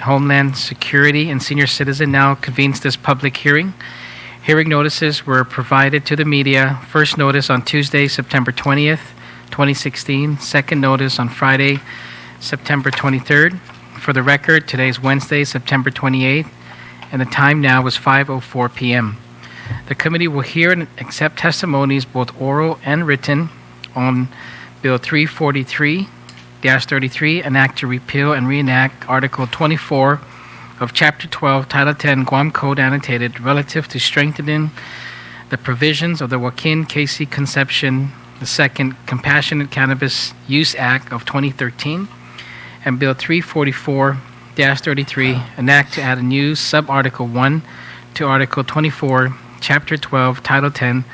Homeland Security and Senior Citizen now convenes this public hearing. Hearing notices were provided to the media. First notice on Tuesday, September 20th, 2016. Second notice on Friday, September 23rd. For the record, today is Wednesday, September 28th, and the time now is 5:04 p.m. The committee will hear and accept testimonies, both oral and written, on Bill 343-33, an act to repeal and reenact Article 24 of Chapter 12, Title 10, Guam Code Annotated, relative to strengthening the provisions of the Joaquin Casey Conception II Compassionate Cannabis Use Act of 2013, and Bill 344-33, an act to add a new Sub-Article 1 to Article 24, Chapter 12, Title 10,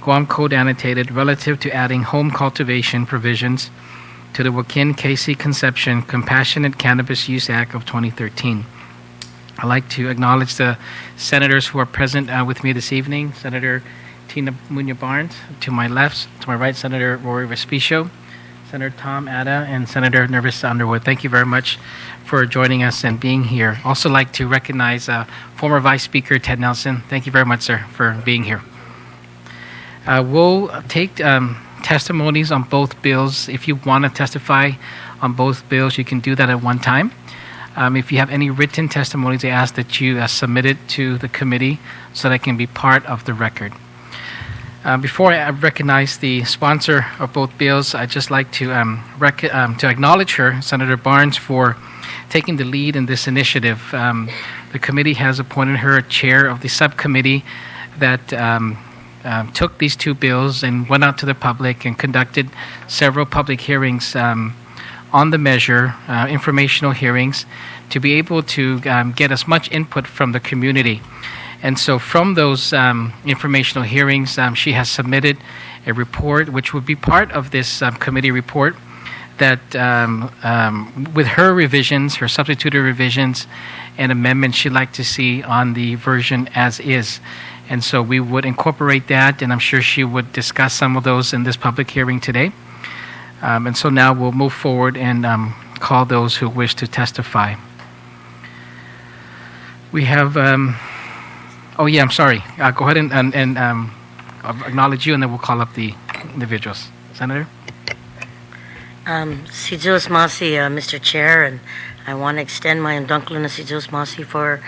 Guam Code Annotated, relative to adding home cultivation provisions to the Joaquin Casey Conception Compassionate Cannabis Use Act of 2013. I'd like to acknowledge the senators who are present with me this evening. Senator Tina Muña Barnes, to my left, to my right, Senator Rory Respicio, Senator Tom Atta, and Senator Nervis Underwood. Thank you very much for joining us and being here. Also like to recognize former Vice Speaker Ted Nelson. Thank you very much, sir, for being here. We'll take testimonies on both bills. If you want to testify on both bills, you can do that at one time. If you have any written testimonies, I ask that you submit it to the committee so that it can be part of the record. Before I recognize the sponsor of both bills, I'd just like to acknowledge her, Senator Barnes, for taking the lead in this initiative. The committee has appointed her chair of the subcommittee that took these two bills and went out to the public and conducted several public hearings on the measure, informational hearings, to be able to get as much input from the community. And so from those informational hearings, she has submitted a report which would be part of this committee report that with her revisions, her substituted revisions and amendments she'd like to see on the version as is. And so we would incorporate that, and I'm sure she would discuss some of those in this public hearing today. And so now we'll move forward and call those who wish to testify. We have... Oh, yeah, I'm sorry. Go ahead and I'll acknowledge you, and then we'll call up the individuals. Senator? Si Diyos Masi, Mr. Chair, and I want to extend my undunklo na si Diyos Masi for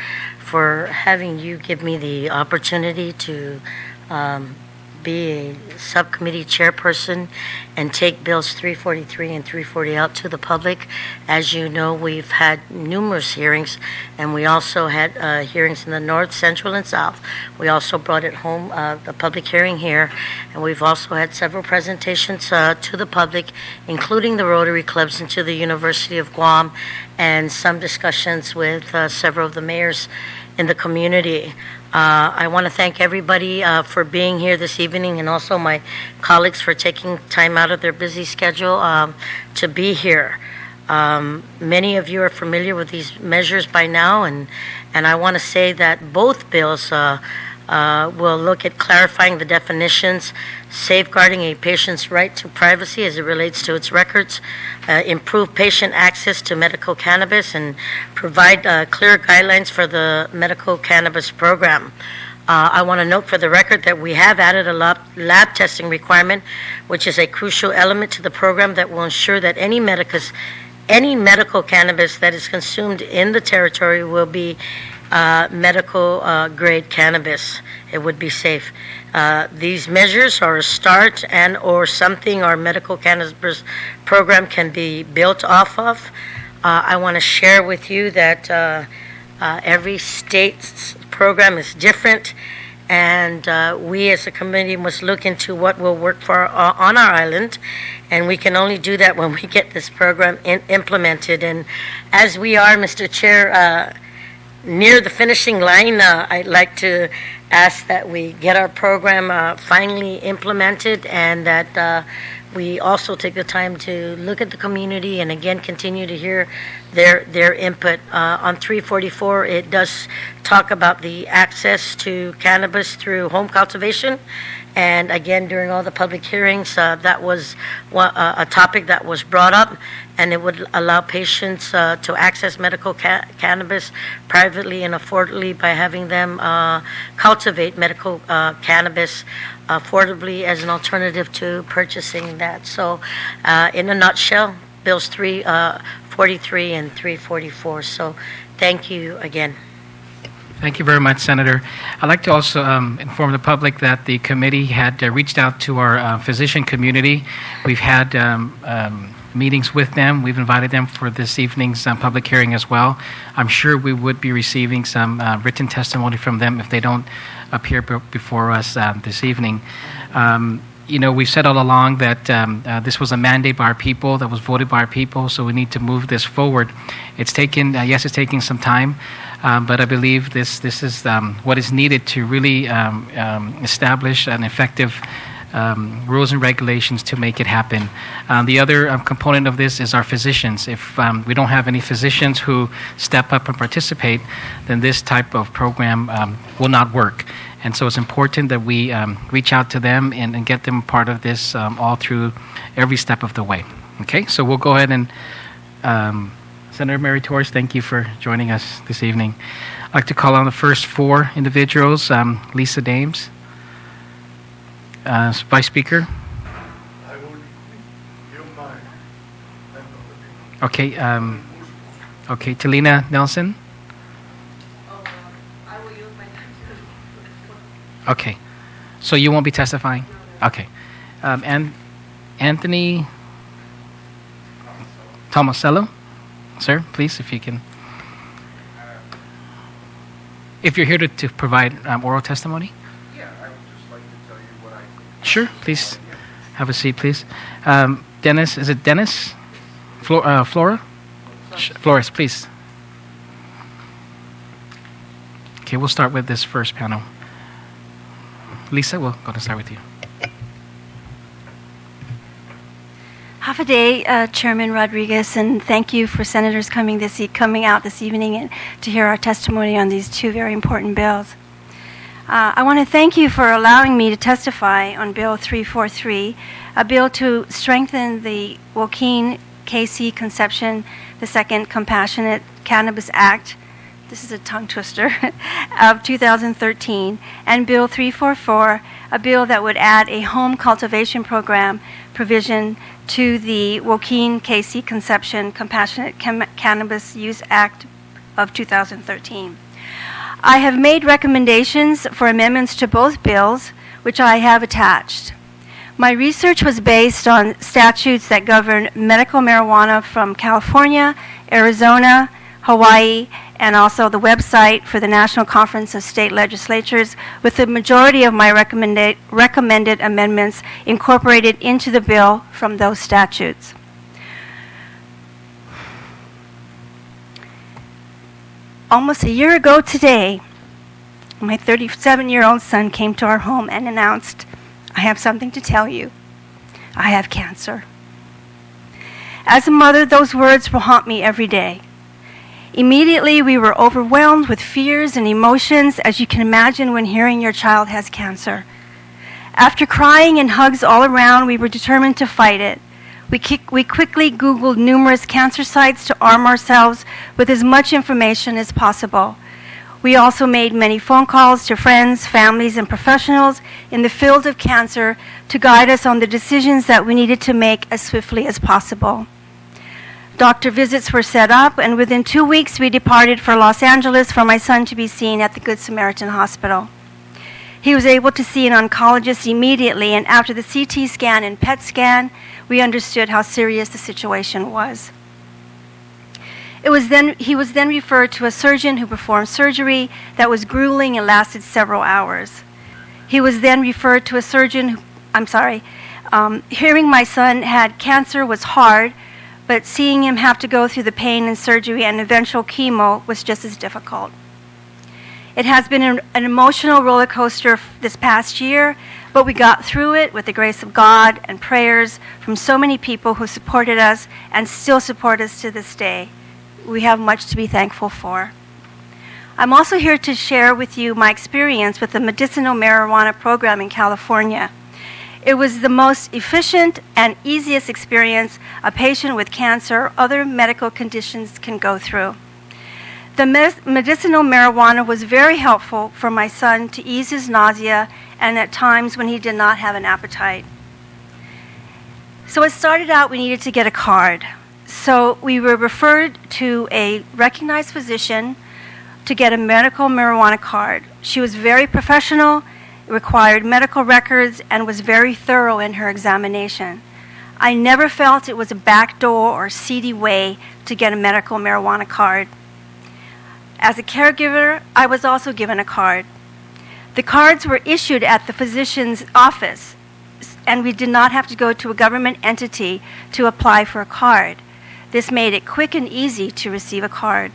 having you give me the opportunity to be a subcommittee chairperson and take bills 343 and 340 out to the public. As you know, we've had numerous hearings, and we also had hearings in the north, central, and south. We also brought it home, the public hearing here, and we've also had several presentations to the public, including the Rotary Clubs and to the University of Guam, and some discussions with several of the mayors in the community. I want to thank everybody for being here this evening, and also my colleagues for taking time out of their busy schedule to be here. Many of you are familiar with these measures by now, and I want to say that both bills will look at clarifying the definitions, safeguarding a patient's right to privacy as it relates to its records, improve patient access to medical cannabis, and provide clear guidelines for the medical cannabis program. I want to note for the record that we have added a lab testing requirement, which is a crucial element to the program that will ensure that any medical cannabis that is consumed in the territory will be medical grade cannabis. It would be safe. These measures are a start and or something our medical cannabis program can be built off of. I want to share with you that every state's program is different, and we as a committee must look into what will work for on our island, and we can only do that when we get this program implemented. And as we are, Mr. Chair, near the finishing line, I'd like to ask that we get our program finally implemented, and that we also take the time to look at the community and again continue to hear their input. On 344, it does talk about the access to cannabis through home cultivation, And again, during all the public hearings, that was a topic that was brought up, and it would allow patients to access medical cannabis privately and affordably by having them cultivate medical cannabis affordably as an alternative to purchasing that. So, in a nutshell, Bills 343 and 344. So, thank you again. Thank you very much, Senator. I'd like to also inform the public that the committee had reached out to our physician community. We've had meetings with them. We've invited them for this evening's public hearing as well. I'm sure we would be receiving some written testimony from them if they don't appear before us this evening. We've said all along that this was a mandate by our people, that was voted by our people, so we need to move this forward. It's taken, it's taking some time, but I believe this is what is needed to really establish an effective rules and regulations to make it happen. The other component of this is our physicians. If we don't have any physicians who step up and participate, then this type of program will not work. And so it's important that we reach out to them and get them part of this all through every step of the way. Okay, so we'll go ahead and, Senator Mary Torres, thank you for joining us this evening. I'd like to call on the first four individuals. Lisa Dames, Vice Speaker. I would give mine. Okay, okay, Talina Nelson. Okay, so you won't be testifying? Okay. And Anthony Tomasello, sir, please, if you can. If you're here to provide oral testimony? Yeah, I would just like to tell you what I think. Sure, please. Have a seat, please. Dennis, is it Dennis? Flora? Flores, please. Okay, we'll start with this first panel. Lisa, we'll go to start with you. Half a day, Chairman Rodriguez, and thank you for senators coming out this evening and to hear our testimony on these two very important bills. I want to thank you for allowing me to testify on Bill 343, a bill to strengthen the Joaquin K.C. Conception II Compassionate Cannabis Act. This is a tongue twister, of 2013, and Bill 344, a bill that would add a home cultivation program provision to the Joaquin K.C. Conception Compassionate Cannabis Use Act of 2013. I have made recommendations for amendments to both bills, which I have attached. My research was based on statutes that govern medical marijuana from California, Arizona, Hawaii, and also the website for the National Conference of State Legislatures, with the majority of my recommended amendments incorporated into the bill from those statutes. Almost a year ago today, my 37-year-old son came to our home and announced, "I have something to tell you. I have cancer." As a mother, those words will haunt me every day. Immediately, we were overwhelmed with fears and emotions, as you can imagine when hearing your child has cancer. After crying and hugs all around, we were determined to fight it. We quickly Googled numerous cancer sites to arm ourselves with as much information as possible. We also made many phone calls to friends, families, and professionals in the field of cancer to guide us on the decisions that we needed to make as swiftly as possible. Doctor visits were set up, and within 2 weeks we departed for Los Angeles for my son to be seen at the Good Samaritan Hospital. He was able to see an oncologist immediately, and after the CT scan and PET scan, we understood how serious the situation was. He was then referred to a surgeon who performed surgery that was grueling and lasted several hours. He was then referred to a surgeon hearing my son had cancer was hard, but seeing him have to go through the pain and surgery and eventual chemo was just as difficult. It has been an emotional roller coaster this past year, but we got through it with the grace of God and prayers from so many people who supported us and still support us to this day. We have much to be thankful for. I'm also here to share with you my experience with the medicinal marijuana program in California. It was the most efficient and easiest experience a patient with cancer or other medical conditions can go through. The medicinal marijuana was very helpful for my son to ease his nausea and at times when he did not have an appetite. So it started out we needed to get a card. So we were referred to a recognized physician to get a medical marijuana card. She was very professional, required medical records, and was very thorough in her examination. I never felt it was a backdoor or seedy way to get a medical marijuana card. As a caregiver, I was also given a card. The cards were issued at the physician's office, and we did not have to go to a government entity to apply for a card. This made it quick and easy to receive a card.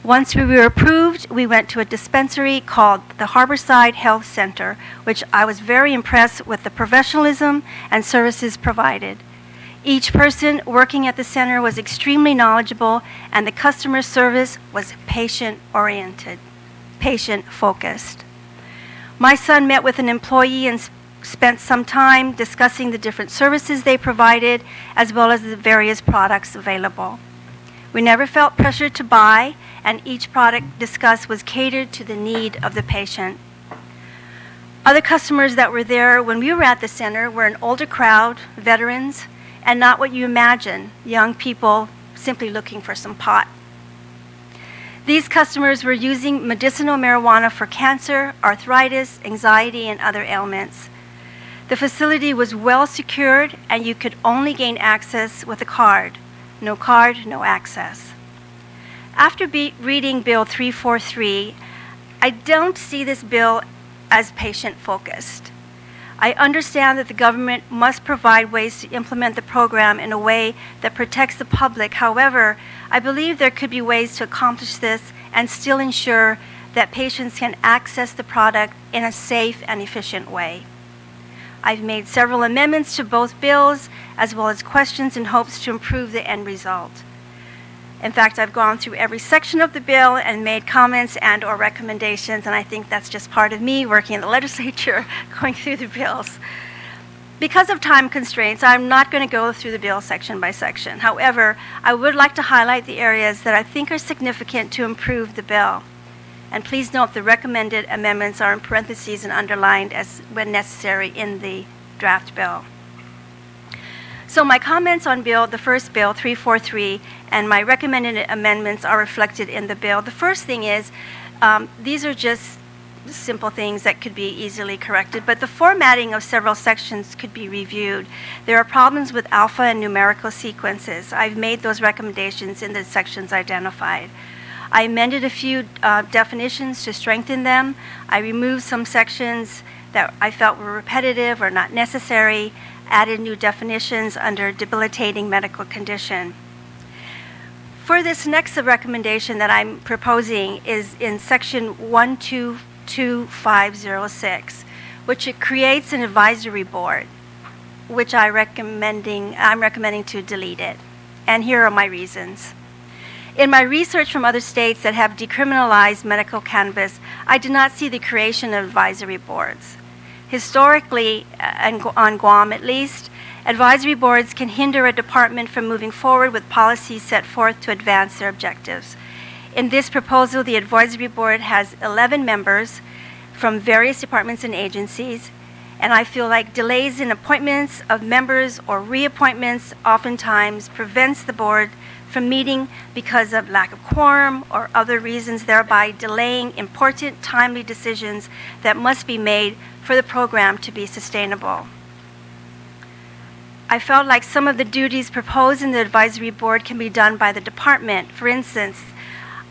Once we were approved, we went to a dispensary called the Harborside Health Center, which I was very impressed with the professionalism and services provided. Each person working at the center was extremely knowledgeable, and the customer service was patient-oriented, patient-focused. My son met with an employee and spent some time discussing the different services they provided, as well as the various products available. We never felt pressured to buy, and each product discussed was catered to the need of the patient. Other customers that were there when we were at the center were an older crowd, veterans, and not what you imagine, young people simply looking for some pot. These customers were using medicinal marijuana for cancer, arthritis, anxiety, and other ailments. The facility was well secured, and you could only gain access with a card. No card, no access. After reading Bill 343, I don't see this bill as patient-focused. I understand that the government must provide ways to implement the program in a way that protects the public. However, I believe there could be ways to accomplish this and still ensure that patients can access the product in a safe and efficient way. I've made several amendments to both bills, as well as questions in hopes to improve the end result. In fact, I've gone through every section of the bill and made comments and or recommendations, and I think that's just part of me working in the legislature, going through the bills. Because of time constraints, I'm not going to go through the bill section by section. However, I would like to highlight the areas that I think are significant to improve the bill. And please note the recommended amendments are in parentheses and underlined as when necessary in the draft bill. So my comments on the first bill, 343, and my recommended amendments are reflected in the bill. The first thing is, these are just simple things that could be easily corrected, but the formatting of several sections could be reviewed. There are problems with alpha and numerical sequences. I've made those recommendations in the sections identified. I amended a few definitions to strengthen them. I removed some sections that I felt were repetitive or not necessary, added new definitions under debilitating medical condition. For this next recommendation that I'm proposing is in section 122506, which it creates an advisory board, which I'm recommending to delete it. And here are my reasons. In my research from other states that have decriminalized medical cannabis, I did not see the creation of advisory boards. Historically, on Guam at least, advisory boards can hinder a department from moving forward with policies set forth to advance their objectives. In this proposal, the advisory board has 11 members from various departments and agencies, and I feel like delays in appointments of members or reappointments oftentimes prevents the board from meeting because of lack of quorum or other reasons, thereby delaying important, timely decisions that must be made for the program to be sustainable. I felt like some of the duties proposed in the advisory board can be done by the department. For instance,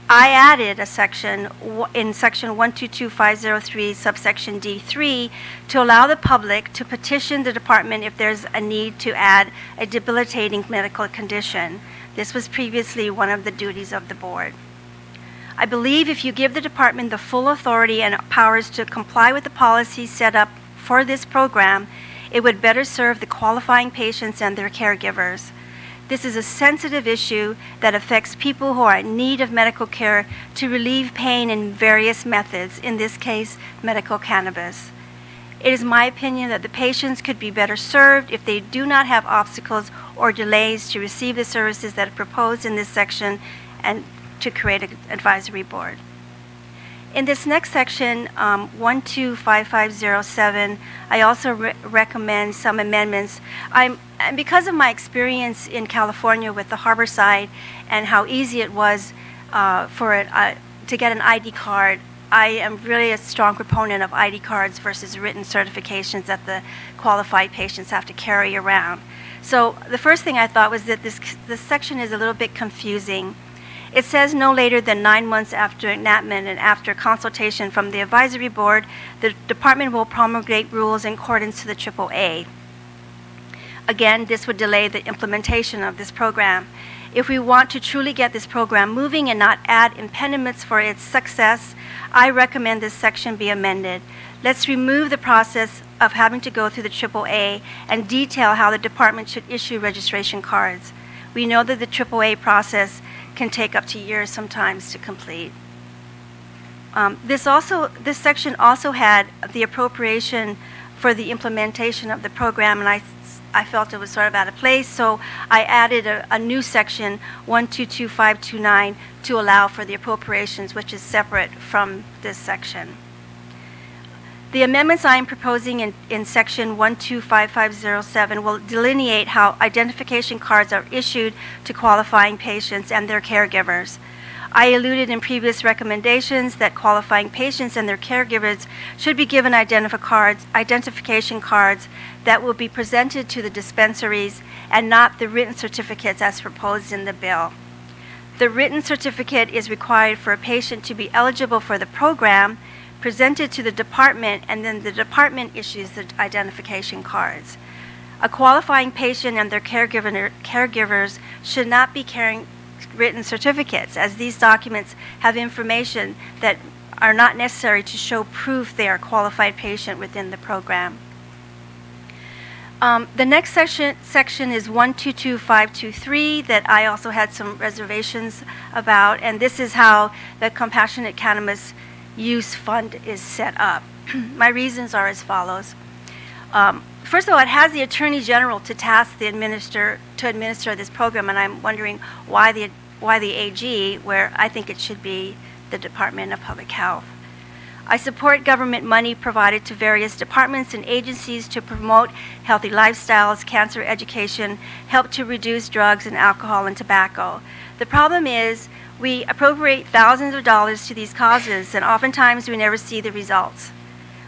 I added a section in section 122503, subsection D3, to allow the public to petition the department if there's a need to add a debilitating medical condition. This was previously one of the duties of the board. I believe if you give the department the full authority and powers to comply with the policies set up for this program, it would better serve the qualifying patients and their caregivers. This is a sensitive issue that affects people who are in need of medical care to relieve pain in various methods, in this case, medical cannabis. It is my opinion that the patients could be better served if they do not have obstacles or delays to receive the services that are proposed in this section and to create an advisory board. In this next section, 125507, I also recommend some amendments. And because of my experience in California with the Harborside and how easy it was to get an ID card, I am really a strong proponent of ID cards versus written certifications that the qualified patients have to carry around. So the first thing I thought was that this section is a little bit confusing. It says no later than 9 months after enactment and after consultation from the advisory board, the department will promulgate rules in accordance to the AAA. Again, this would delay the implementation of this program. If we want to truly get this program moving and not add impediments for its success, I recommend this section be amended. Let's remove the process of having to go through the AAA and detail how the department should issue registration cards. We know that the AAA process can take up to years sometimes to complete. This section also had the appropriation for the implementation of the program, and I felt it was sort of out of place, so I added a new section, 122529, to allow for the appropriations, which is separate from this section. The amendments I am proposing in section 125507 will delineate how identification cards are issued to qualifying patients and their caregivers. I alluded in previous recommendations that qualifying patients and their caregivers should be given identification cards that will be presented to the dispensaries and not the written certificates as proposed in the bill. The written certificate is required for a patient to be eligible for the program, presented to the department, and then the department issues the identification cards. A qualifying patient and their caregivers should not be carrying written certificates, as these documents have information that are not necessary to show proof they are a qualified patient within the program. The next section is 122523 that I also had some reservations about, and this is how the Compassionate Cannabis Use Fund is set up. My reasons are as follows. First of all, it has the Attorney General to task to administer this program, and I'm wondering why the AG, where I think it should be the Department of Public Health. I support government money provided to various departments and agencies to promote healthy lifestyles, cancer education, help to reduce drugs and alcohol and tobacco. The problem is we appropriate thousands of dollars to these causes, and oftentimes we never see the results.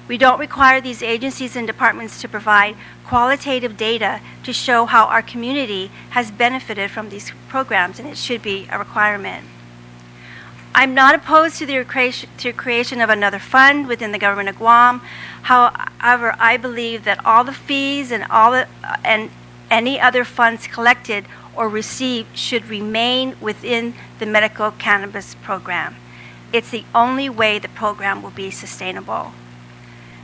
We don't require these agencies and departments to provide qualitative data to show how our community has benefited from these programs, and it should be a requirement. I'm not opposed to the creation of another fund within the government of Guam. However, I believe that all the fees and any other funds collected or received should remain within the medical cannabis program. It's the only way the program will be sustainable.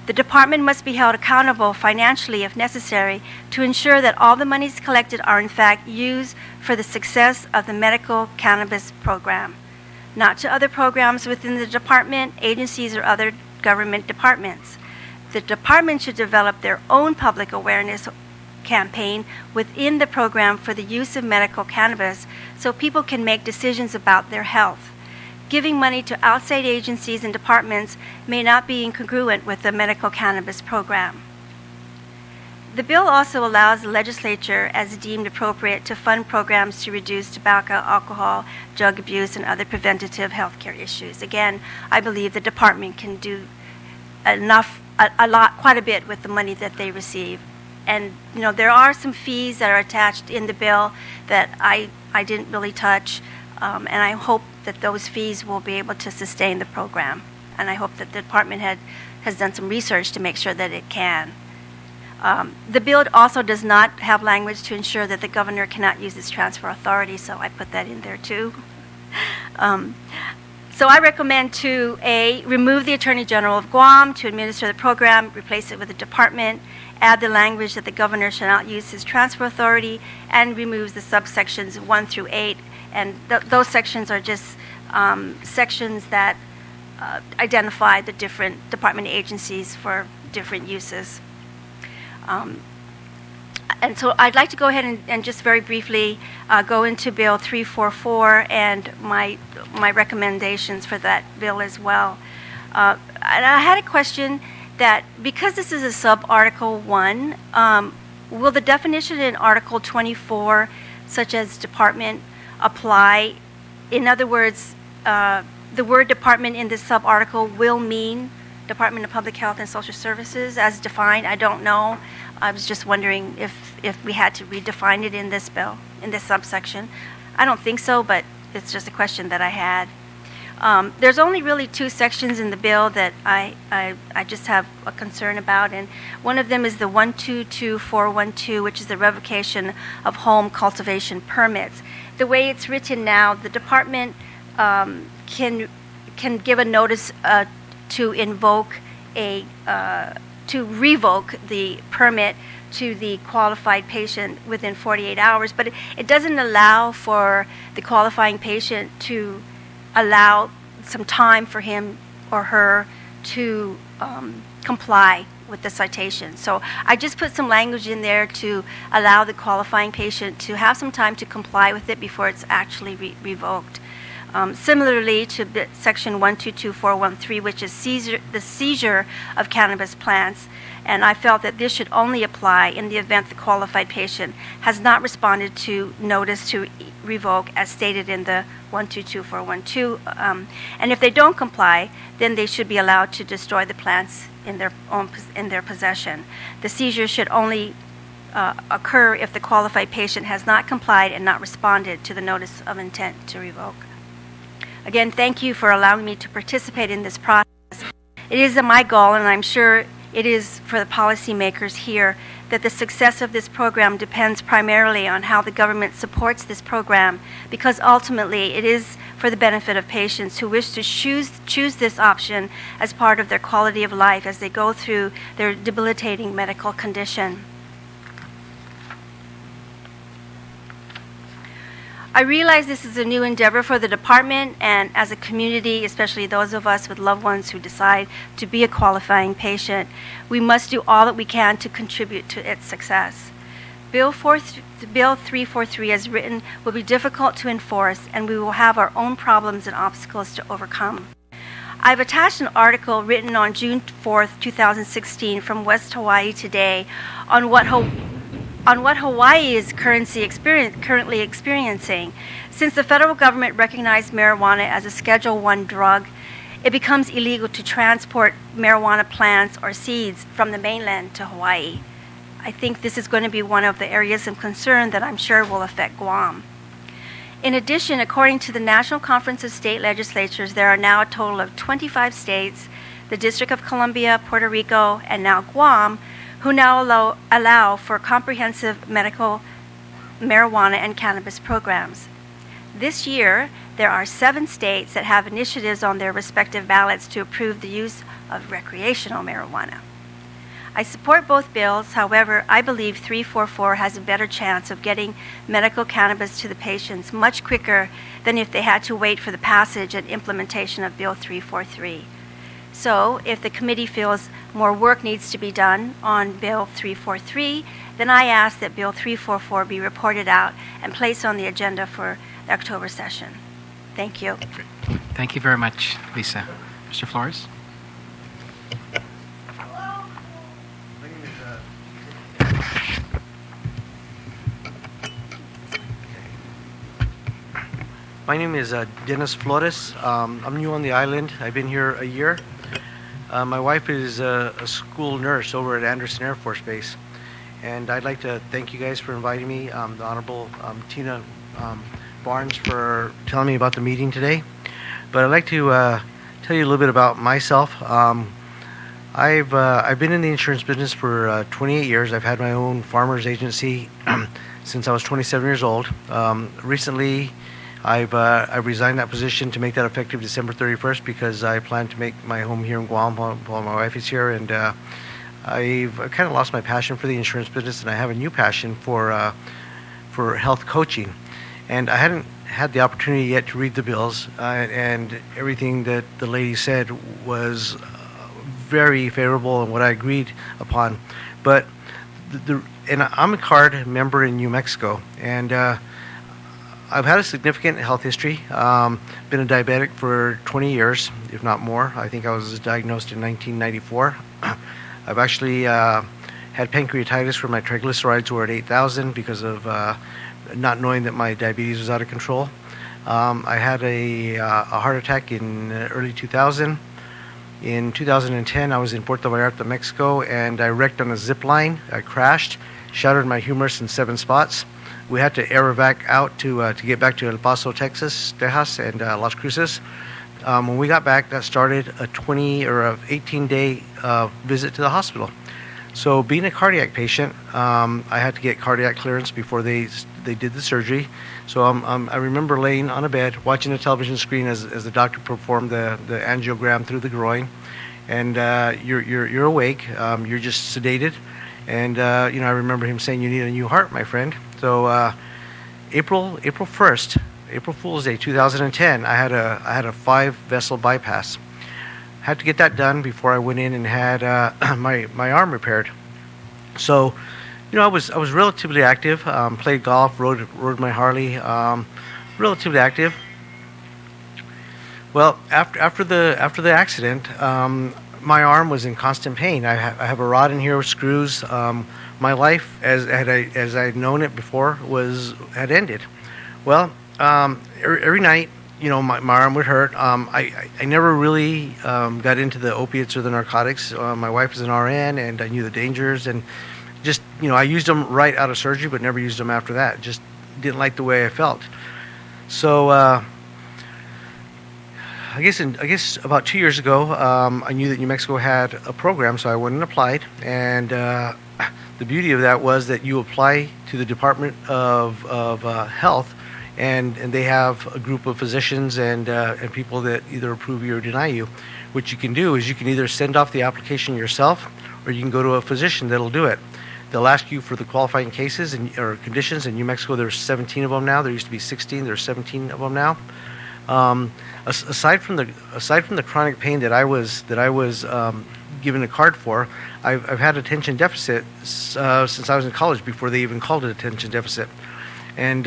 The department must be held accountable financially if necessary to ensure that all the monies collected are in fact used for the success of the medical cannabis program, not to other programs within the department, agencies, or other government departments. The department should develop their own public awareness campaign within the program for the use of medical cannabis so people can make decisions about their health. Giving money to outside agencies and departments may not be incongruent with the medical cannabis program. The bill also allows the legislature, as deemed appropriate, to fund programs to reduce tobacco, alcohol, drug abuse, and other preventative health care issues. Again, I believe the department can do quite a bit with the money that they receive. And there are some fees that are attached in the bill that I didn't really touch, and I hope that those fees will be able to sustain the program. And I hope that the department has done some research to make sure that it can. The bill also does not have language to ensure that the governor cannot use its transfer authority, so I put that in there too. So I recommend to remove the Attorney General of Guam to administer the program, replace it with a department, add the language that the governor shall not use his transfer authority, and removes the subsections 1 through 8. And those sections are just sections that identify the different department agencies for different uses. And so I'd like to go ahead and just very briefly go into Bill 344 and my recommendations for that bill as well. And I had a question that because this is a sub-Article 1, will the definition in Article 24, such as department, apply? In other words, the word department in this sub-article will mean Department of Public Health and Social Services as defined. I don't know. I was just wondering if we had to redefine it in this bill, in this subsection. I don't think so, but it's just a question that I had. There's only really 2 sections in the bill that I just have a concern about, and one of them is the 122412, which is the revocation of home cultivation permits. The way it's written now, the department can give a notice to revoke the permit to the qualified patient within 48 hours, but it doesn't allow for the qualifying patient to allow some time for him or her to comply with the citation. So I just put some language in there to allow the qualifying patient to have some time to comply with it before it's actually revoked. Similarly to Section 122413, which is the seizure of cannabis plants, and I felt that this should only apply in the event the qualified patient has not responded to notice to revoke as stated in the 122412. And if they don't comply, then they should be allowed to destroy the plants in their possession. The seizure should only occur if the qualified patient has not complied and not responded to the notice of intent to revoke. Again, thank you for allowing me to participate in this process. It is my goal, and I'm sure it is for the policymakers here, that the success of this program depends primarily on how the government supports this program, because ultimately it is for the benefit of patients who wish to choose this option as part of their quality of life as they go through their debilitating medical condition. I realize this is a new endeavor for the department and as a community, especially those of us with loved ones who decide to be a qualifying patient. We must do all that we can to contribute to its success. Bill 343 as written will be difficult to enforce, and we will have our own problems and obstacles to overcome. I've attached an article written on June 4th, 2016 from West Hawaii Today on what Hawaii is currently experiencing. Since the federal government recognized marijuana as a Schedule I drug, it becomes illegal to transport marijuana plants or seeds from the mainland to Hawaii. I think this is going to be one of the areas of concern that I'm sure will affect Guam. In addition, according to the National Conference of State Legislatures, there are now a total of 25 states, the District of Columbia, Puerto Rico, and now Guam, who now allow for comprehensive medical marijuana and cannabis programs. This year, there are 7 states that have initiatives on their respective ballots to approve the use of recreational marijuana. I support both bills. However, I believe 344 has a better chance of getting medical cannabis to the patients much quicker than if they had to wait for the passage and implementation of Bill 343. So, if the committee feels more work needs to be done on Bill 343, then I ask that Bill 344 be reported out and placed on the agenda for the October session. Thank you. Thank you very much, Lisa. Mr. Flores? My name is Dennis Flores. I'm new on the island. I've been here a year. My wife is a school nurse over at Anderson Air Force Base. And I'd like to thank you guys for inviting me, the Honorable Tina Barnes for telling me about the meeting today. But I'd like to tell you a little bit about myself. I've been in the insurance business for 28 years. I've had my own farmer's agency since I was 27 years old. Recently, I've resigned that position to make that effective December 31st because I plan to make my home here in Guam while my wife is here, and I've kind of lost my passion for the insurance business, and I have a new passion for health coaching. And I hadn't had the opportunity yet to read the bills, and everything that the lady said was very favorable and what I agreed upon. But and I'm a card member in New Mexico, and I've had a significant health history. Been a diabetic for 20 years, if not more. I think I was diagnosed in 1994. I've actually had pancreatitis where my triglycerides were at 8,000 because of not knowing that my diabetes was out of control. I had a heart attack in early 2000. In 2010, I was in Puerto Vallarta, Mexico, and I wrecked on a zip line. I crashed, shattered my humerus in 7 spots. We had to aerovac out to get back to El Paso, Texas, and Las Cruces. When we got back, that started a 18-day visit to the hospital. So, being a cardiac patient, I had to get cardiac clearance before they did the surgery. So, I remember laying on a bed, watching a television screen as the doctor performed the angiogram through the groin, and you're awake, you're just sedated, and I remember him saying, "You need a new heart, my friend." So, April 1st, April Fool's Day, 2010, I had a 5-vessel bypass. Had to get that done before I went in and had my arm repaired. So, I was relatively active. Played golf, rode my Harley. Relatively active. Well, after the accident, my arm was in constant pain. I have a rod in here with screws. My life, as I had known it before, had ended. Well, every night, my arm would hurt. I never really got into the opiates or the narcotics. My wife was an RN, and I knew the dangers, and just, I used them right out of surgery, but never used them after that. Just didn't like the way I felt. So, I guess about 2 years ago, I knew that New Mexico had a program, so I went and applied. And the beauty of that was that you apply to the Department of Health, and they have a group of physicians and people that either approve you or deny you. What you can do is you can either send off the application yourself, or you can go to a physician that'll do it. They'll ask you for the qualifying cases or conditions. In New Mexico, there's 17 of them now. There used to be 16. There's 17 of them now. Aside from the chronic pain that I was given a card for, I've had attention deficit since I was in college, before they even called it attention deficit. And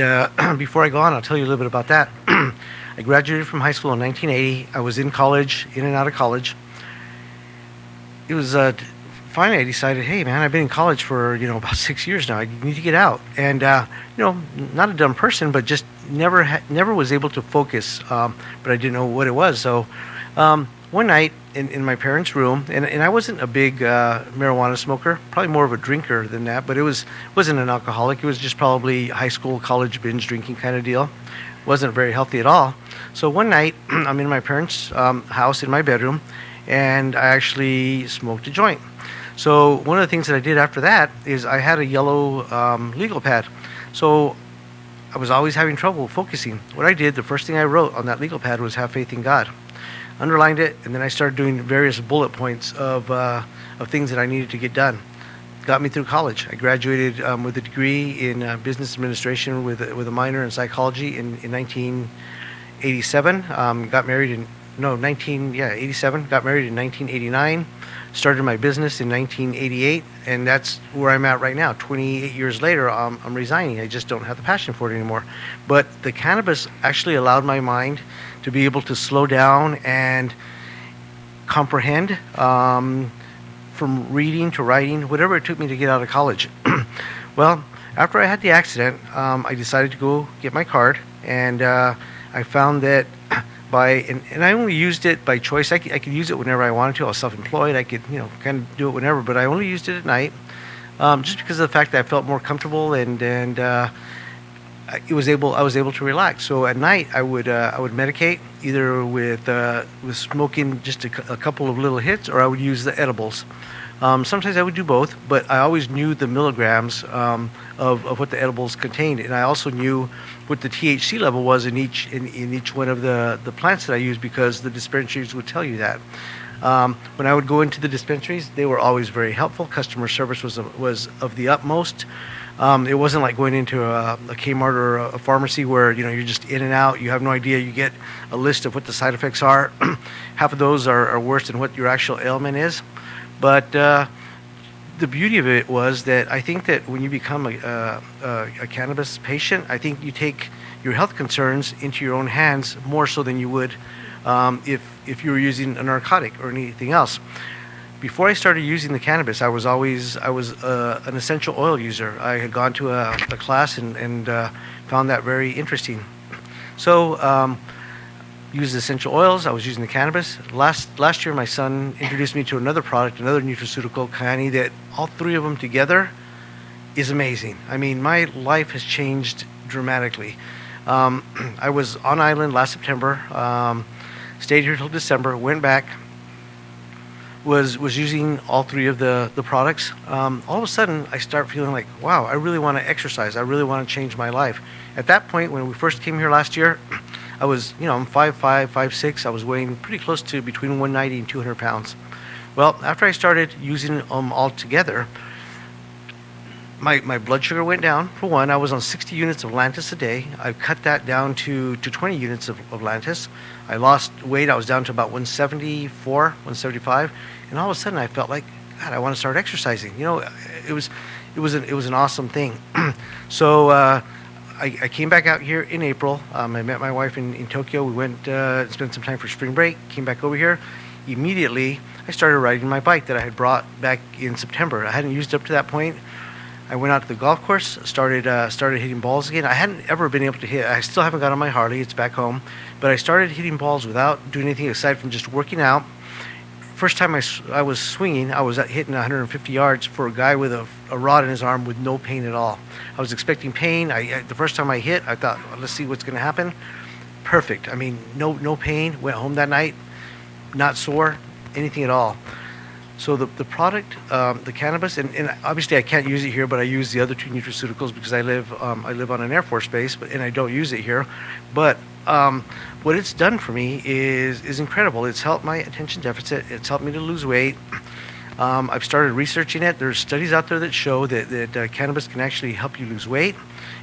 before I go on, I'll tell you a little bit about that. I graduated from high school in 1980. I was in college, in and out of college. It was finally I decided, hey man, I've been in college for about 6 years now. I need to get out. And not a dumb person, but just never was able to focus. But I didn't know what it was. So one night in my parents' room, and I wasn't a big marijuana smoker, probably more of a drinker than that. But wasn't an alcoholic. It was just probably high school, college binge drinking kind of deal. Wasn't very healthy at all. So one night I'm in my parents' house in my bedroom, and I actually smoked a joint. So one of the things that I did after that is I had a yellow legal pad. So I was always having trouble focusing. What I did, the first thing I wrote on that legal pad was "Have faith in God." Underlined it, and then I started doing various bullet points of things that I needed to get done. Got me through college. I graduated with a degree in business administration with a minor in psychology in 1987. Got married in 87. Got married in 1989. Started my business in 1988, and that's where I'm at right now. 28 years later, I'm resigning. I just don't have the passion for it anymore. But the cannabis actually allowed my mind to be able to slow down and comprehend, from reading to writing, whatever it took me to get out of college. Well, after I had the accident, I decided to go get my card, and I found that and I only used it by choice. I could use it whenever I wanted to. I was self-employed. I could, kind of do it whenever, but I only used it at night, just because of the fact that I felt more comfortable and I was able to relax. So at night I would medicate either with smoking just a couple of little hits, or I would use the edibles. Sometimes I would do both, but I always knew the milligrams of what the edibles contained, and I also knew what the THC level was in each one of the plants that I used, because the dispensaries would tell you that. When I would go into the dispensaries, they were always very helpful. Customer service was of the utmost. It wasn't like going into a Kmart or a pharmacy where you're just in and out. You have no idea. You get a list of what the side effects are. Half of those are worse than what your actual ailment is. But the beauty of it was that I think that when you become a cannabis patient, I think you take your health concerns into your own hands more so than you would if you were using a narcotic or anything else. Before I started using the cannabis, I was an essential oil user. I had gone to a class and found that very interesting. So used essential oils. I was using the cannabis. Last year, my son introduced me to another product, another nutraceutical, Kyani, that all three of them together is amazing. I mean, my life has changed dramatically. I was on island last September, stayed here till December, went back, was using all three of the products. All of a sudden, I start feeling like, wow, I really want to exercise. I really want to change my life. At that point, when we first came here last year, I was, I'm 5'5", 5'6". I was weighing pretty close to between 190 and 200 pounds. Well, after I started using them all together, my blood sugar went down. For one, I was on 60 units of Lantus a day. I cut that down to 20 units of Lantus. I lost weight. I was down to about 174, 175. And all of a sudden, I felt like, God, I want to start exercising. It was an awesome thing. So I came back out here in April. I met my wife in Tokyo. We went and spent some time for spring break. Came back over here. Immediately, I started riding my bike that I had brought back in September. I hadn't used it up to that point. I went out to the golf course, started hitting balls again. I hadn't ever been able to hit. I still haven't got on my Harley. It's back home. But I started hitting balls without doing anything aside from just working out. First time I was swinging, I was hitting 150 yards for a guy with a rod in his arm with no pain at all. I was expecting pain. The first time I hit, I thought, well, let's see what's going to happen. Perfect. I mean, no pain. Went home that night, not sore, anything at all. So the product, the cannabis, and obviously I can't use it here, but I use the other two nutraceuticals because I live on an Air Force base, and I don't use it here. But what it's done for me is incredible. It's helped my attention deficit. It's helped me to lose weight. I've started researching it. There's studies out there that show that cannabis can actually help you lose weight.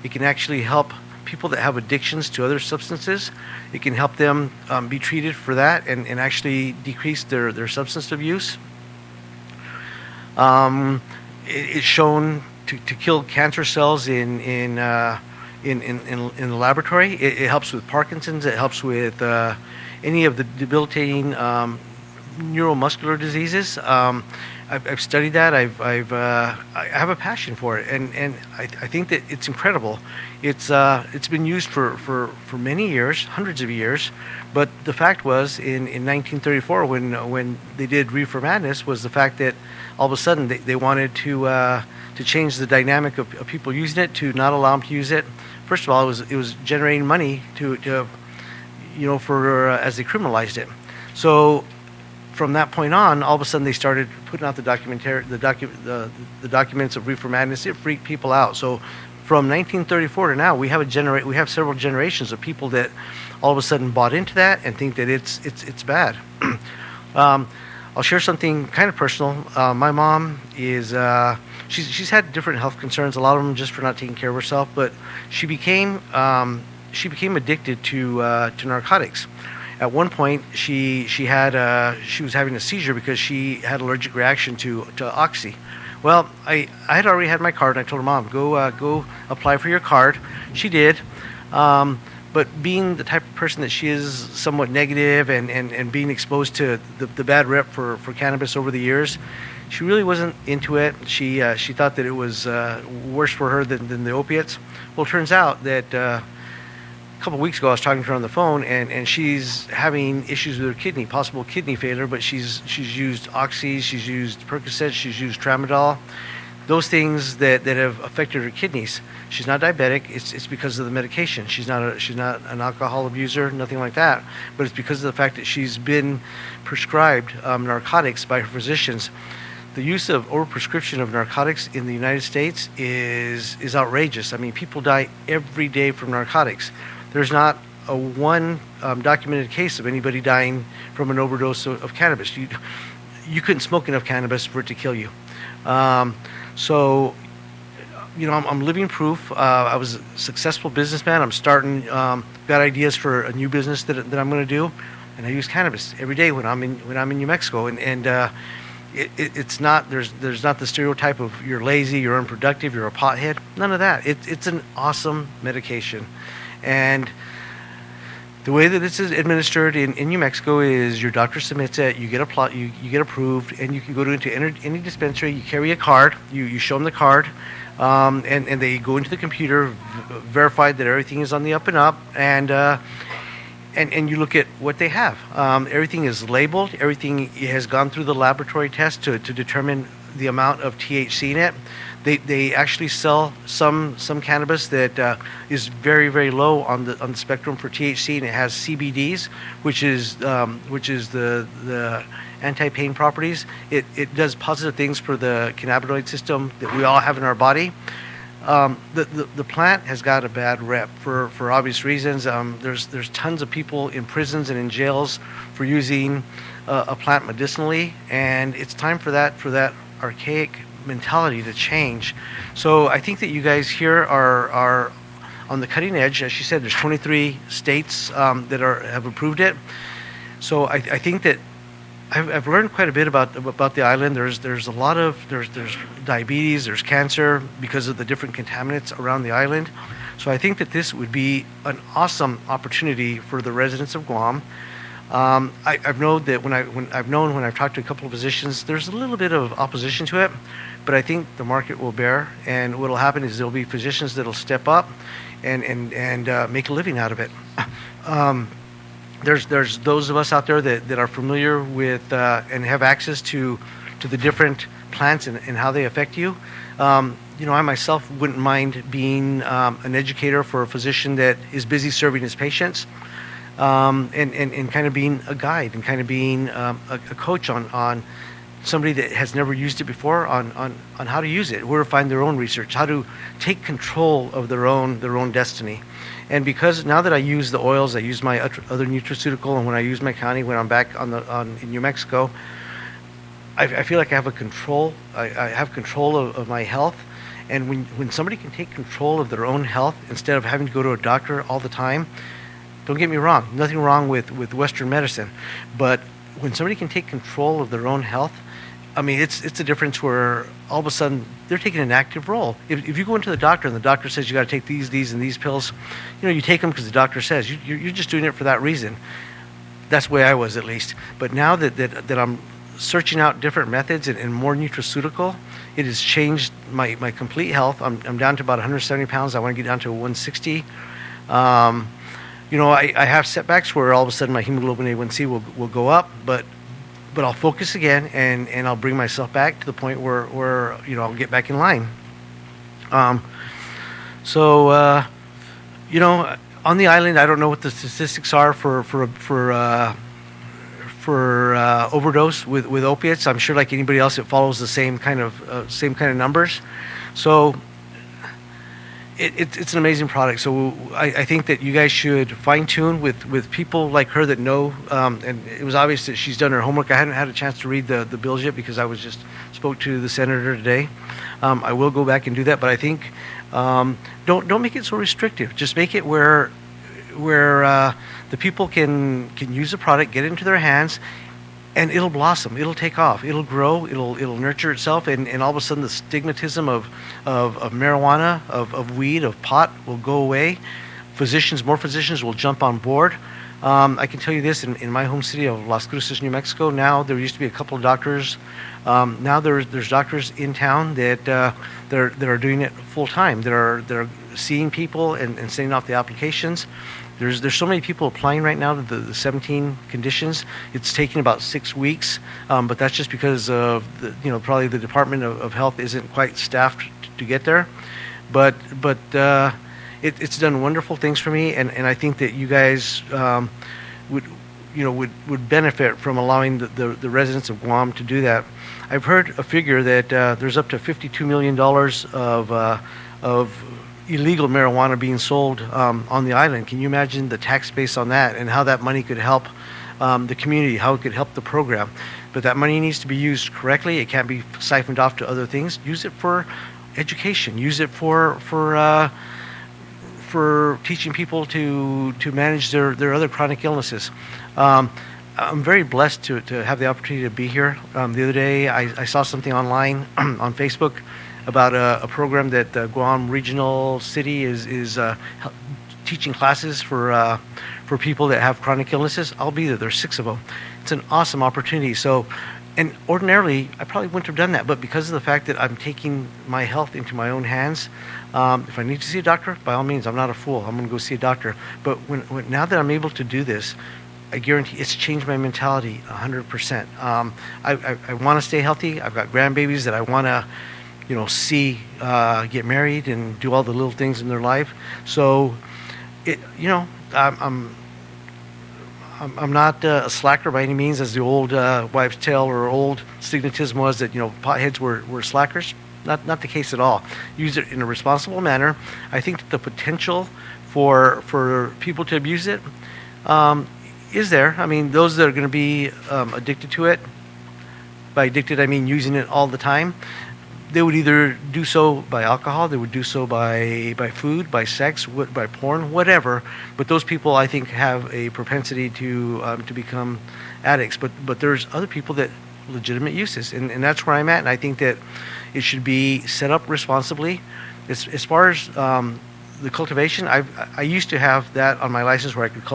It can actually help people that have addictions to other substances. It can help them be treated for that and actually decrease their substance abuse. It's shown to kill cancer cells in the laboratory. It helps with Parkinson's. It helps with any of the debilitating neuromuscular diseases. I've studied that. I have a passion for it, and I think that it's incredible. It's been used for many years, hundreds of years. But the fact was, in 1934, when they did Reefer Madness, was the fact that all of a sudden they wanted to change the dynamic of people using it, to not allow them to use it. First of all, it was generating money to for as they criminalized it. So from that point on, all of a sudden they started putting out the documents of Reefer Madness. It freaked people out. So from 1934 to now, we have several generations of people that all of a sudden bought into that and think that it's bad. I'll share something kind of personal. My mom is she's had different health concerns. A lot of them just for not taking care of herself. But she became addicted to narcotics. At one point, she was having a seizure because she had allergic reaction to oxy. Well, I had already had my card, and I told her, Mom, go apply for your card. She did. But being the type of person that she is, somewhat negative, and being exposed to the bad rep for cannabis over the years, she really wasn't into it. She thought that it was worse for her than the opiates. Well, it turns out that a couple of weeks ago I was talking to her on the phone, and she's having issues with her kidney, possible kidney failure, but she's used oxy, she's used Percocet, she's used Tramadol. Those things that have affected her kidneys. She's not diabetic. It's because of the medication. She's not an alcohol abuser, nothing like that. But it's because of the fact that she's been prescribed narcotics by her physicians. the use of overprescription of narcotics in the United States is outrageous. I mean, people die every day from narcotics. There's not a one documented case of anybody dying from an overdose of cannabis. You couldn't smoke enough cannabis for it to kill you. So, I'm living proof. I was a successful businessman. I'm starting, got ideas for a new business that I'm going to do, and I use cannabis every day when I'm in New Mexico. And it's not there's not the stereotype of you're lazy, you're unproductive, you're a pothead. None of that. It's an awesome medication, and the way that this is administered in New Mexico is your doctor submits it, you get approved, and you can go into any dispensary. You carry a card, you show them the card, and they go into the computer, verify that everything is on the up and up, and you look at what they have. Everything is labeled. Everything has gone through the laboratory test to determine the amount of THC in it. They actually sell some cannabis that is very, very low on the spectrum for THC, and it has CBDs, which is the anti-pain properties. It does positive things for the cannabinoid system that we all have in our body. The plant has got a bad rep for obvious reasons. There's tons of people in prisons and in jails for using a plant medicinally, and it's time for that archaic mentality to change. So I think that you guys here are on the cutting edge. As she said, there's 23 states that have approved it. So I think that I've learned quite a bit about the island. There's a lot of there's diabetes, there's cancer because of the different contaminants around the island. So I think that this would be an awesome opportunity for the residents of Guam. I've known that when I've talked to a couple of physicians, there's a little bit of opposition to it, but I think the market will bear, and what'll happen is there'll be physicians that'll step up and make a living out of it. There's those of us out there that are familiar with and have access to the different plants and how they affect you. I myself wouldn't mind being an educator for a physician that is busy serving his patients, and kind of being a guide and kind of being a coach on somebody that has never used it before on how to use it, where to find their own research, how to take control of their own destiny. And because now that I use the oils, I use my other nutraceutical, and when I use my county, when I'm back in New Mexico, I feel like I have a control. I have control of my health. And when somebody can take control of their own health instead of having to go to a doctor all the time, don't get me wrong, nothing wrong with Western medicine, but when somebody can take control of their own health, I mean, it's a difference where all of a sudden they're taking an active role. If you go into the doctor and the doctor says you got to take these and these pills, you take them because the doctor says. You're just doing it for that reason. That's the way I was, at least. But now that I'm searching out different methods and more nutraceutical, it has changed my complete health. I'm down to about 170 pounds. I want to get down to 160. I have setbacks where all of a sudden my hemoglobin A1C will go up, but I'll focus again and I'll bring myself back to the point where I'll get back in line. On the island, I don't know what the statistics are for overdose with opiates. I'm sure, like anybody else, it follows the same kind of numbers. So it's an amazing product. So I think that you guys should fine tune with people like her that know. And it was obvious that she's done her homework. I hadn't had a chance to read the bills yet because I was just spoke to the senator today. I will go back and do that, but I think don't make it so restrictive. Just make it where the people can use the product, get it into their hands, and it'll blossom. It'll take off. It'll grow. It'll nurture itself, and all of a sudden the stigmatism of marijuana, of weed, of pot will go away. More physicians will jump on board. I can tell you this: in my home city of Las Cruces, New Mexico, now there used to be a couple of doctors. Now there's doctors in town that are doing it full time. They're seeing people and sending off the applications. There's so many people applying right now to the 17 conditions. It's taking about 6 weeks, but that's just because of probably the Department of Health isn't quite staffed to get there. But it's done wonderful things for me, and I think that you guys would benefit from allowing the residents of Guam to do that. I've heard a figure that there's up to $52 million of illegal marijuana being sold on the island. Can you imagine the tax base on that and how that money could help the community, how it could help the program? But that money needs to be used correctly. It can't be siphoned off to other things. Use it for education. Use it for teaching people to manage their other chronic illnesses. I'm very blessed to have the opportunity to be here. The other day, I saw something online on Facebook about a program that Guam Regional City is teaching classes for people that have chronic illnesses. I'll be there. There's 6 of them. It's an awesome opportunity. So, and ordinarily, I probably wouldn't have done that, but because of the fact that I'm taking my health into my own hands, if I need to see a doctor, by all means, I'm not a fool. I'm going to go see a doctor. But when now that I'm able to do this, I guarantee it's changed my mentality 100%. I want to stay healthy. I've got grandbabies that I want to, see get married and do all the little things in their life. So, I'm not a slacker by any means, as the old wives' tale or old stigmatism was that potheads were slackers. Not the case at all. Use it in a responsible manner. I think that the potential for people to abuse it is there. I mean, those that are going to be addicted to it. By addicted, I mean using it all the time. They would either do so by alcohol, they would do so by food, by sex, by porn, whatever. But those people, I think, have a propensity to become addicts. But there's other people that legitimate uses, and that's where I'm at. And I think that it should be set up responsibly. As far as the cultivation, I used to have that on my license where I could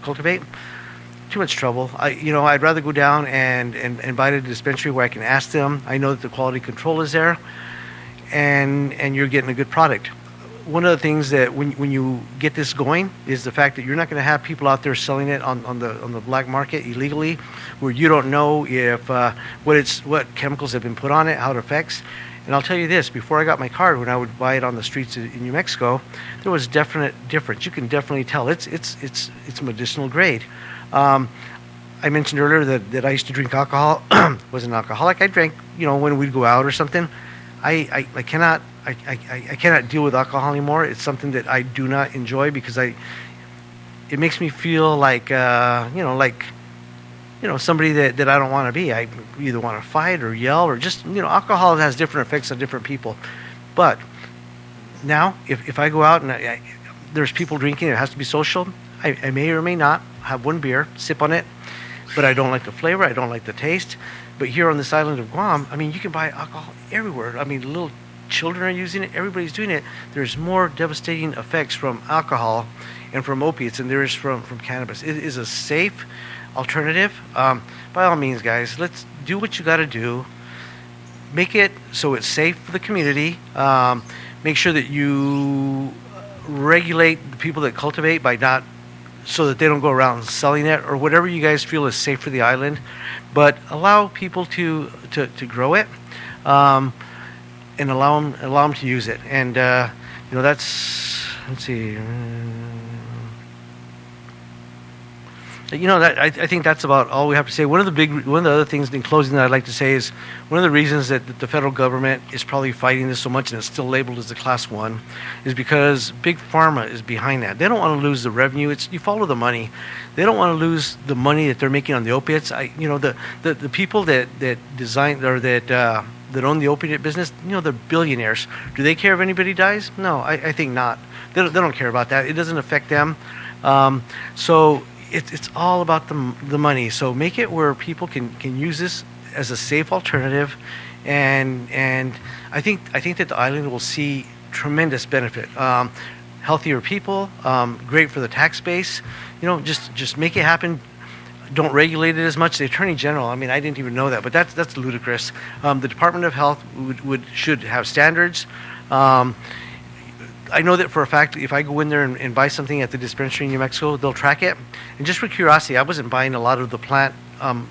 cultivate. Too much trouble. I'd rather go down and buy at a dispensary where I can ask them. I know that the quality control is there, and you're getting a good product. One of the things that when you get this going is the fact that you're not going to have people out there selling it on the black market illegally, where you don't know if what chemicals have been put on it, how it affects. And I'll tell you this: before I got my card, when I would buy it on the streets in New Mexico, there was definite difference. You can definitely tell it's medicinal grade. I mentioned earlier that I used to drink alcohol. Was an alcoholic. I drank, when we'd go out or something. I cannot deal with alcohol anymore. It's something that I do not enjoy because it makes me feel like somebody that I don't want to be. I either want to fight or yell or just alcohol has different effects on different people. But now if I go out and there's people drinking, it has to be social. I may or may not have one beer, sip on it, but I don't like the flavor, I don't like the taste. But here on this island of Guam, I mean, you can buy alcohol everywhere. I mean, little children are using it, everybody's doing it. There's more devastating effects from alcohol and from opiates than there is from cannabis. It is a safe alternative. By all means, guys, let's do what you got to do. Make it so it's safe for the community. Make sure that you regulate the people that cultivate by not so that they don't go around selling it or whatever you guys feel is safe for the island, but allow people to grow it and allow them to use it. And that's, let's see. I think that's about all we have to say. One of the other things in closing that I'd like to say is one of the reasons that the federal government is probably fighting this so much and it's still labeled as a class 1 is because Big Pharma is behind that. They don't want to lose the revenue. You follow the money. They don't want to lose the money that they're making on the opiates. The people that design or that own the opiate business, they're billionaires. Do they care if anybody dies? No, I think not. They don't care about that. It doesn't affect them. So it's all about the money. So make it where people can use this as a safe alternative, and I think that the island will see tremendous benefit. Healthier people, great for the tax base. Just make it happen. Don't regulate it as much. The Attorney General, I mean, I didn't even know that, but that's ludicrous. The Department of Health should have standards. I know that for a fact, if I go in there and buy something at the dispensary in New Mexico, they'll track it. And just for curiosity, I wasn't buying a lot of the plant,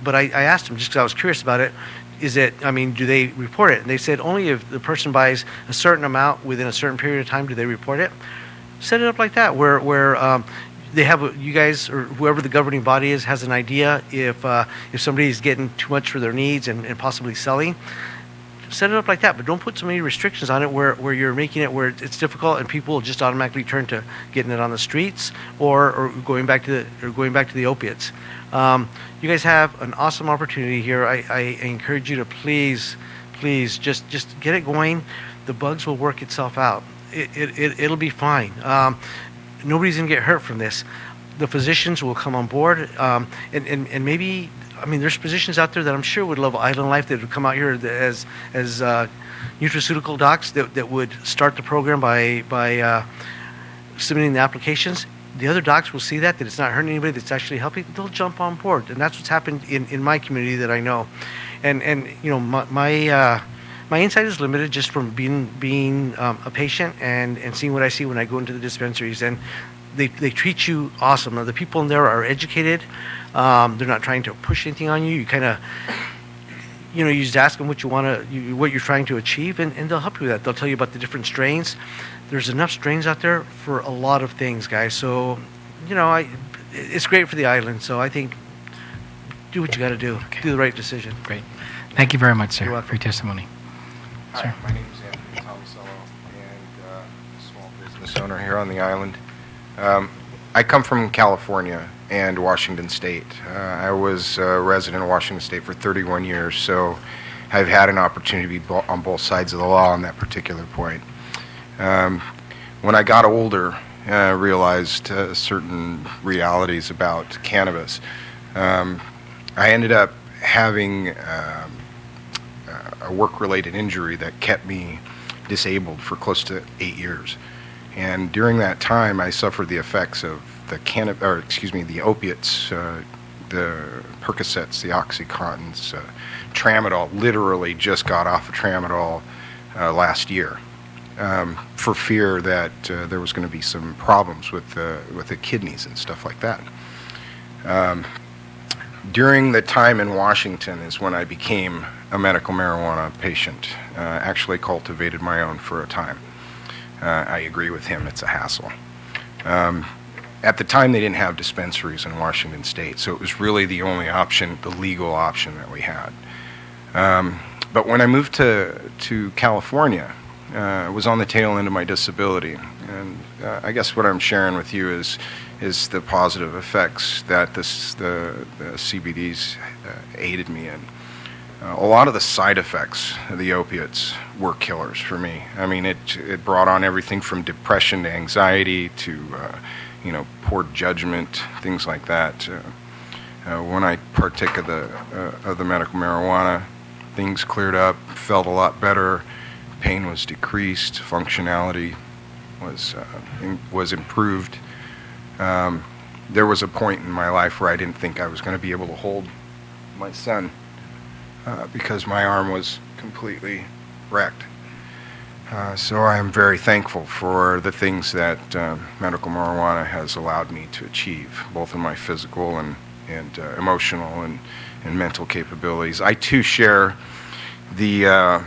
but I asked them just because I was curious about it. Do they report it? And they said only if the person buys a certain amount within a certain period of time do they report it. Set it up like that, where they have you guys or whoever the governing body is has an idea if somebody's getting too much for their needs and possibly selling, set it up like that, but don't put so many restrictions on it where you're making it where it's difficult and people will just automatically turn to getting it on the streets or going back to the opiates. You guys have an awesome opportunity here. I encourage you to please just get it going. The bugs will work itself out. It'll be fine. Nobody's gonna get hurt from this. The physicians will come on board, and maybe, I mean, there's physicians out there that I'm sure would love island life that would come out here as nutraceutical docs that would start the program by submitting the applications. The other docs will see that it's not hurting anybody, that's actually helping. They'll jump on board, and that's what's happened in my community that I know. And you know, my insight is limited just from being a patient and seeing what I see when I go into the dispensaries. And they treat you awesome. Now, the people in there are educated. They're not trying to push anything on you. You kind of, you know, you just ask them what what you're trying to achieve, and they'll help you with that. They'll tell you about the different strains. There's enough strains out there for a lot of things, guys. So, you know, it's great for the island. So I think do what you got to do. Okay. Do the right decision. Great. Thank you very much, sir, You're welcome. for your testimony. Hi, Sir. my name is Anthony Tomasello, and a small business owner here on the island. I come from California and Washington State. I was a resident of Washington State for 31 years, so I've had an opportunity to be on both sides of the law on that particular point. When I got older, I realized certain realities about cannabis. I ended up having a work-related injury that kept me disabled for close to 8 years. And during that time, I suffered the effects of the opiates, the Percocets, the Oxycontins, Tramadol. Literally just got off of Tramadol last year for fear that there was going to be some problems with the kidneys and stuff like that. During the time in Washington is when I became a medical marijuana patient. Actually cultivated my own for a time. I agree with him, it's a hassle. At the time, they didn't have dispensaries in Washington State, so it was really the only option, the legal option that we had. But when I moved to California, I was on the tail end of my disability, and I guess what I'm sharing with you is the positive effects that the CBDs aided me in. A lot of the side effects of the opiates were killers for me. I mean, it brought on everything from depression to anxiety to, poor judgment, things like that. When I partook of the medical marijuana, things cleared up, felt a lot better. Pain was decreased, functionality was improved. There was a point in my life where I didn't think I was going to be able to hold my son. Because my arm was completely wrecked. So I am very thankful for the things that medical marijuana has allowed me to achieve, both in my physical and emotional and mental capabilities. I too share the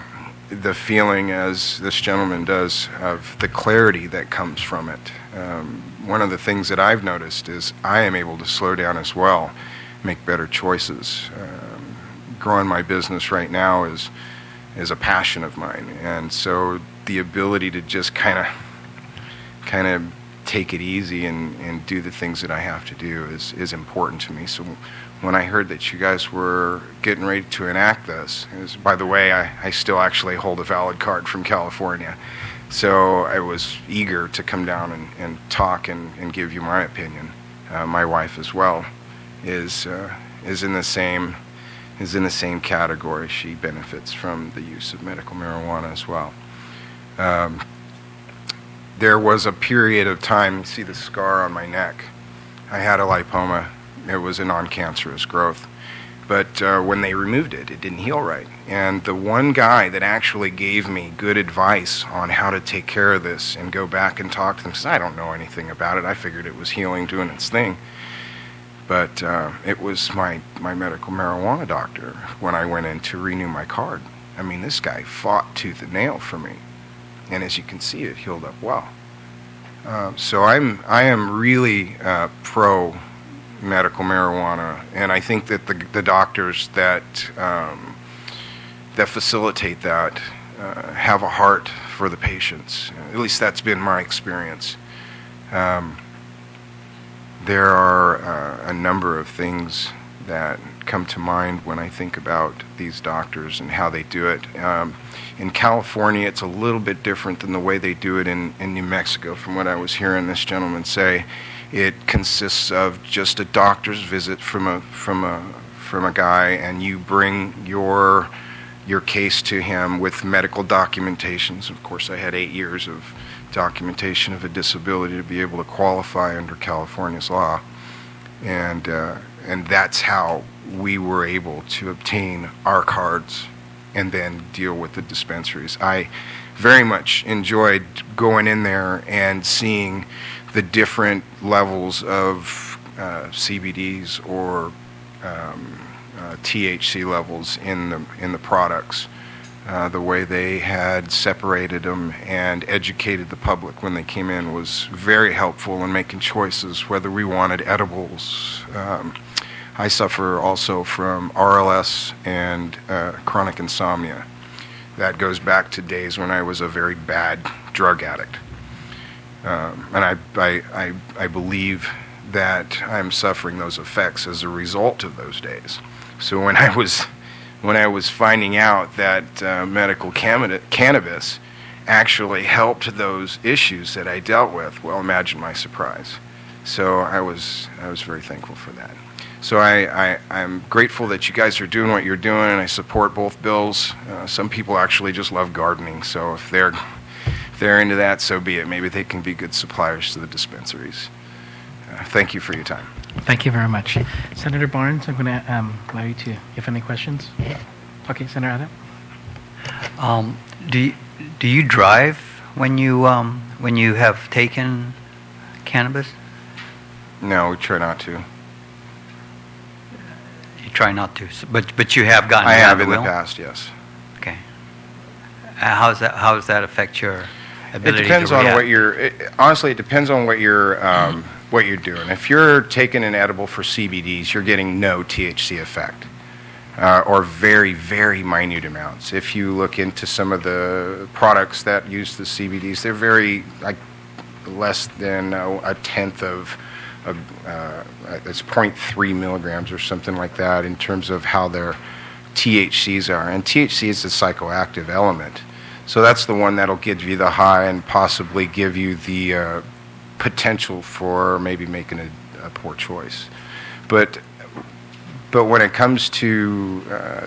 feeling, as this gentleman does, of the clarity that comes from it. One of the things that I've noticed is I am able to slow down as well, make better choices. Growing my business right now is a passion of mine, and so the ability to just kind of take it easy and do the things that I have to do is important to me. So when I heard that you guys were getting ready to enact this, by the way, I still actually hold a valid card from California, so I was eager to come down and talk and give you my opinion. My wife as well is in the same category. She benefits from the use of medical marijuana as well. There was a period of time, you see the scar on my neck. I had a lipoma. It was a non-cancerous growth. But when they removed it, it didn't heal right. And the one guy that actually gave me good advice on how to take care of this and go back and talk to them, because I don't know anything about it. I figured it was healing, doing its thing. But it was my medical marijuana doctor when I went in to renew my card. I mean, this guy fought tooth and nail for me. And as you can see, it healed up well. So I am really pro medical marijuana, and I think that the doctors that that facilitate that have a heart for the patients. At least that's been my experience. There are a number of things that come to mind when I think about these doctors and how they do it. In California, it's a little bit different than the way they do it in New Mexico, from what I was hearing this gentleman say. It consists of just a doctor's visit from a guy, and you bring your case to him with medical documentations. Of course, I had 8 years of documentation of a disability to be able to qualify under California's law, and that's how we were able to obtain our cards and then deal with the dispensaries. I very much enjoyed going in there and seeing the different levels of CBDs or THC levels in the products. The way they had separated them and educated the public when they came in was very helpful in making choices whether we wanted edibles. I suffer also from RLS and chronic insomnia. That goes back to days when I was a very bad drug addict. And I believe that I'm suffering those effects as a result of those days. So when I was finding out that medical cannabis actually helped those issues that I dealt with, well, imagine my surprise. So I was very thankful for that. So I'm grateful that you guys are doing what you're doing, and I support both bills. Some people actually just love gardening, so if they're into that, so be it. Maybe they can be good suppliers to the dispensaries. Thank you for your time. Thank you very much. Senator Barnes, I'm going to allow you to, if any questions. Okay, Senator Adam. Do you drive when you have taken cannabis? No, we try not to. You try not to, but you have gotten. I have in the the past, yes. Okay. How does that affect your ability? It depends to on react? honestly, it depends on what you're doing. If you're taking an edible for CBDs, you're getting no THC effect, or very, very minute amounts. If you look into some of the products that use the CBDs, they're very, like, less than a tenth of, it's 0.3 milligrams or something like that in terms of how their THCs are. And THC is a psychoactive element. So that's the one that'll give you the high and possibly give you the potential for maybe making a poor choice. But when it comes to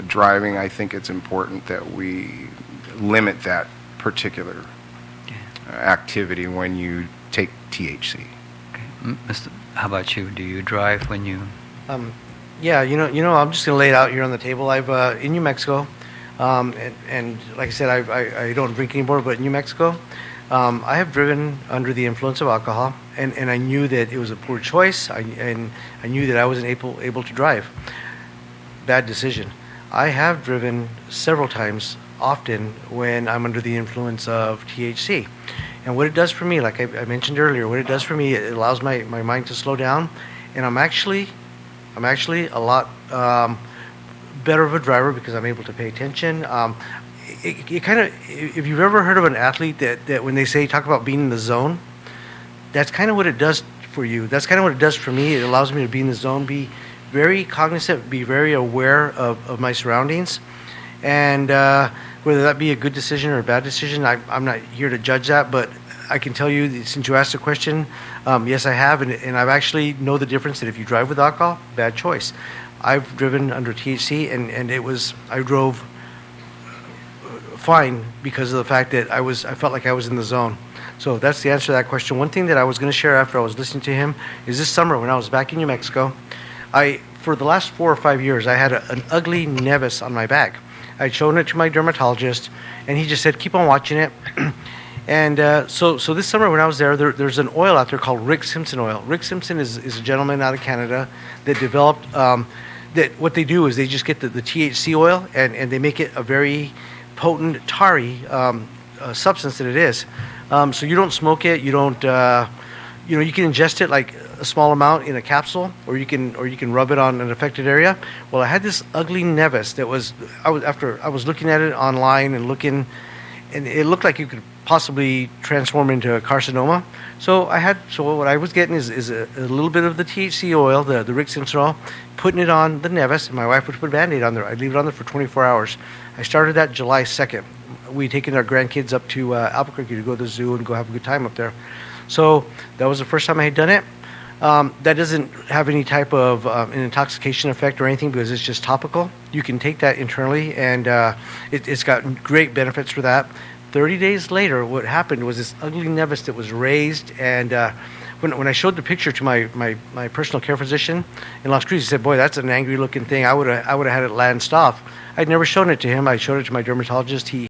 driving, I think it's important that we limit that particular activity when you take THC. Okay. How about you? Do you drive when you? Yeah, you know, I'm just going to lay it out here on the table. I've in New Mexico, and like I said, I don't drink anymore. But in New Mexico, I have driven under the influence of alcohol, and I knew that it was a poor choice. And I knew that I wasn't able to drive. Bad decision. I have driven several times, often when I'm under the influence of THC. And what it does for me, like I mentioned earlier, what it does for me, it allows my mind to slow down, and I'm actually a lot better of a driver because I'm able to pay attention. It kind of, if you've ever heard of an athlete that when they talk about being in the zone, that's kind of what it does for you. That's kind of what it does for me. It allows me to be in the zone, be very cognizant, be very aware of my surroundings, and whether that be a good decision or a bad decision, I'm not here to judge that, but I can tell you, since you asked the question, yes, I have, and I've actually know the difference that if you drive with alcohol, bad choice. I've driven under THC, and I drove fine because of the fact that I felt like I was in the zone. So that's the answer to that question. One thing that I was going to share after I was listening to him is this summer when I was back in New Mexico, for the last 4 or 5 years, I had an ugly nevus on my back. I'd shown it to my dermatologist, and he just said, keep on watching it. And so this summer when I was there's an oil out there called Rick Simpson oil. Rick Simpson is a gentleman out of Canada that developed, that what they do is they just get the THC oil, and they make it a very potent tarry substance that it is. So you don't smoke it. You don't. You can ingest it like a small amount in a capsule, or you can rub it on an affected area. Well, I had this ugly nevus that was. I was looking at it online and looking, and it looked like it could possibly transform into a carcinoma. So what I was getting is a little bit of the THC oil, the Rixenstrol, putting it on the nevus, and my wife would put a Band-Aid on there. I'd leave it on there for 24 hours. I started that July 2nd. We'd taken our grandkids up to Albuquerque to go to the zoo and go have a good time up there. So that was the first time I had done it. That doesn't have any type of an intoxication effect or anything because it's just topical. You can take that internally, and it's got great benefits for that. 30 days later, what happened was this ugly nevus that was raised, and when I showed the picture to my personal care physician in Las Cruces, he said, "Boy, that's an angry-looking thing. I would have had it lanced off." I'd never shown it to him. I showed it to my dermatologist. He